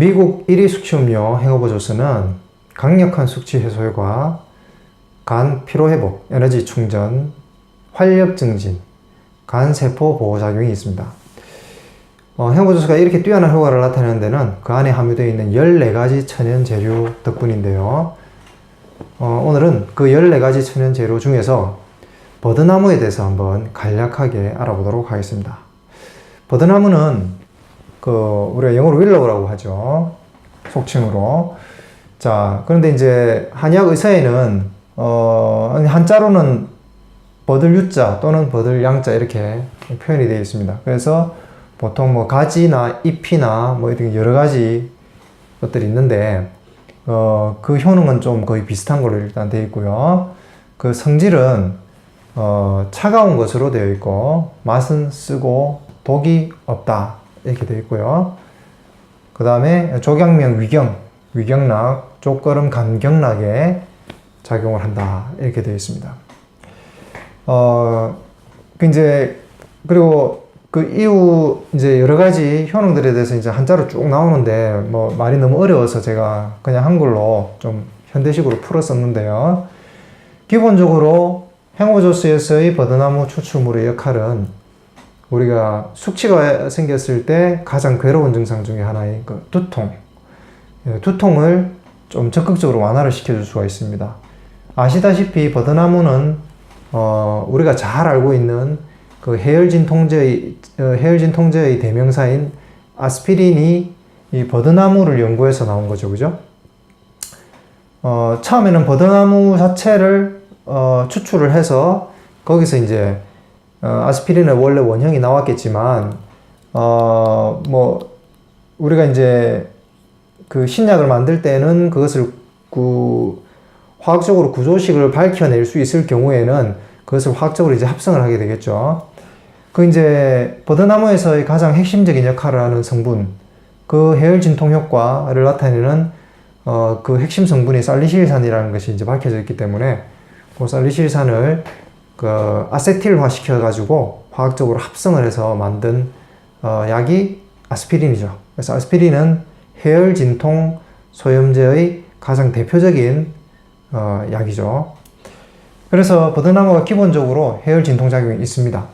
미국 1위 숙취음료 행어버 조스는 강력한 숙취 해소 효과, 간 피로회복, 에너지 충전, 활력 증진, 간 세포 보호 작용이 있습니다. 행어버 조스가 이렇게 뛰어난 효과를 나타내는 데는 그 안에 함유되어 있는 14가지 천연 재료 덕분인데요. 오늘은 그 14가지 천연 재료 중에서 버드나무에 대해서 한번 간략하게 알아보도록 하겠습니다. 버드나무는 우리가 영어로 윌로우라고 하죠. 속칭으로. 자, 그런데 이제 한의학 의사에는, 한자로는 버들 유자 또는 버들 양자 이렇게 표현이 되어 있습니다. 그래서 보통 뭐 가지나 잎이나 뭐 여러 가지 것들이 있는데, 그 효능은 좀 거의 비슷한 걸로 일단 되어 있고요. 그 성질은, 차가운 것으로 되어 있고, 맛은 쓰고 독이 없다. 이렇게 되어 있고요. 그 다음에 조경명 위경락, 족걸음 간경락에 작용을 한다. 이렇게 되어 있습니다. 그리고 그 이후 이제 여러 가지 효능들에 대해서 이제 한자로 쭉 나오는데, 뭐 말이 너무 어려워서 제가 그냥 한글로 좀 현대식으로 풀었었는데요. 기본적으로 행어버 조스에서의 버드나무 추출물의 역할은 우리가 숙취가 생겼을 때 가장 괴로운 증상 중에 하나인 그 두통을 좀 적극적으로 완화를 시켜줄 수가 있습니다. 아시다시피 버드나무는 우리가 잘 알고 있는 그 해열진 통제의 대명사인 아스피린이 이 버드나무를 연구해서 나온 거죠, 그죠? 처음에는 버드나무 자체를 추출을 해서 거기서 이제 아스피린의 원래 원형이 나왔겠지만, 우리가 이제 그 신약을 만들 때는 그것을 화학적으로 구조식을 밝혀낼 수 있을 경우에는 그것을 화학적으로 이제 합성을 하게 되겠죠. 이제 버드나무에서의 가장 핵심적인 역할을 하는 성분, 그 해열진통 효과를 나타내는 그 핵심 성분이 살리실산이라는 것이 이제 밝혀져 있기 때문에 그 살리실산을 아세틸화 시켜가지고 화학적으로 합성을 해서 만든 약이 아스피린이죠. 그래서 아스피린은 해열진통 소염제의 가장 대표적인 약이죠. 그래서 버드나무가 기본적으로 해열진통 작용이 있습니다.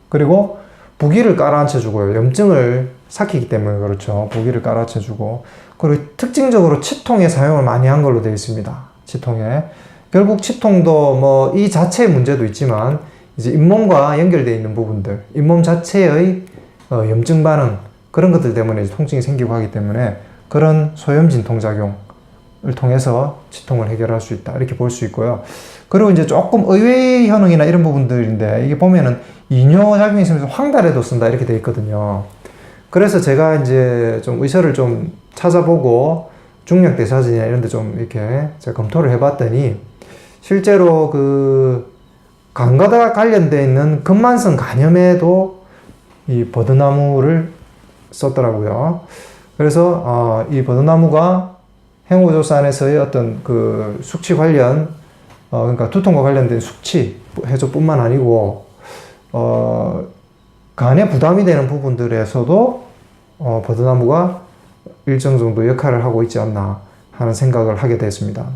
그리고 부기를 깔아앉혀주고요. 염증을 삭히기 때문에 그렇죠. 부기를 깔아앉혀주고, 그리고 특징적으로 치통에 사용을 많이 한 걸로 되어 있습니다. 치통에. 결국 치통도 뭐 이 자체의 문제도 있지만 이제 잇몸과 연결되어 있는 부분들, 잇몸 자체의 염증 반응, 그런 것들 때문에 이제 통증이 생기고 하기 때문에 그런 소염진통 작용을 통해서 치통을 해결할 수 있다. 이렇게 볼 수 있고요. 그리고 이제 조금 의외의 효능이나 이런 부분들인데, 이게 보면은 이뇨 작용이 있으면서 황달에도 쓴다. 이렇게 되어 있거든요. 그래서 제가 이제 좀 의사를 좀 찾아보고 중약대사진이나 이런 데 좀 이렇게 제가 검토를 해봤더니, 실제로 그 간과 관련되어 있는 근만성 간염에도 이 버드나무를 썼더라고요. 그래서 이 버드나무가 행어버 조스 안에서의 어떤 그 숙취 관련, 그러니까 두통과 관련된 숙취 해소뿐만 아니고 간에 부담이 되는 부분들에서도 버드나무가 일정 정도 역할을 하고 있지 않나 하는 생각을 하게 됐습니다.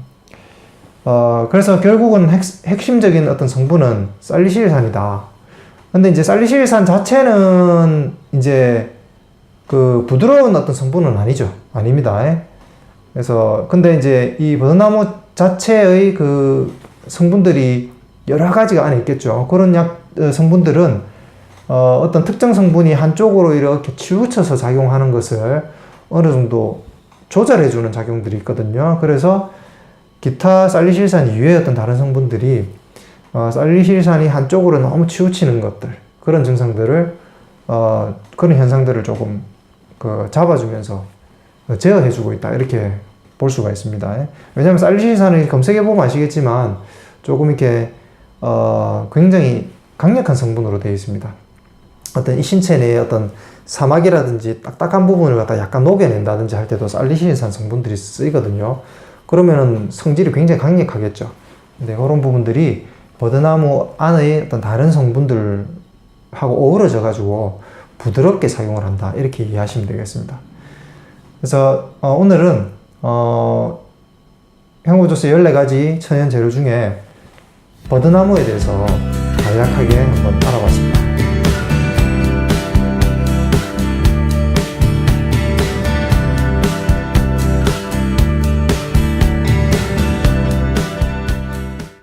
그래서 결국은 핵심적인 어떤 성분은 살리실산이다. 근데 이제 살리실산 자체는 이제 그 부드러운 어떤 성분은 아니죠. 아닙니다. 그래서 근데 이제 이 버드나무 자체의 그 성분들이 여러 가지가 안에 있겠죠. 그런 성분들은 어떤 특정 성분이 한쪽으로 이렇게 치우쳐서 작용하는 것을 어느 정도 조절해주는 작용들이 있거든요. 그래서 기타 살리실산 이외의 어떤 다른 성분들이 살리실산이 한쪽으로 너무 치우치는 것들, 그런 증상들을 그런 현상들을 조금 잡아주면서 제어해주고 있다. 이렇게 볼 수가 있습니다. 왜냐하면 살리실산을 검색해보면 아시겠지만 조금 이렇게 굉장히 강력한 성분으로 되어 있습니다. 어떤 이 신체 내에 어떤 사막이라든지 딱딱한 부분을 갖다 약간 녹여낸다든지 할 때도 살리실산 성분들이 쓰이거든요. 그러면은 성질이 굉장히 강력하겠죠. 근데 그런 부분들이 버드나무 안의 어떤 다른 성분들하고 어우러져 가지고 부드럽게 작용을 한다. 이렇게 이해하시면 되겠습니다. 그래서 오늘은 현고조스 14가지 천연 재료 중에 버드나무에 대해서 간략하게 한번 알아봤습니다.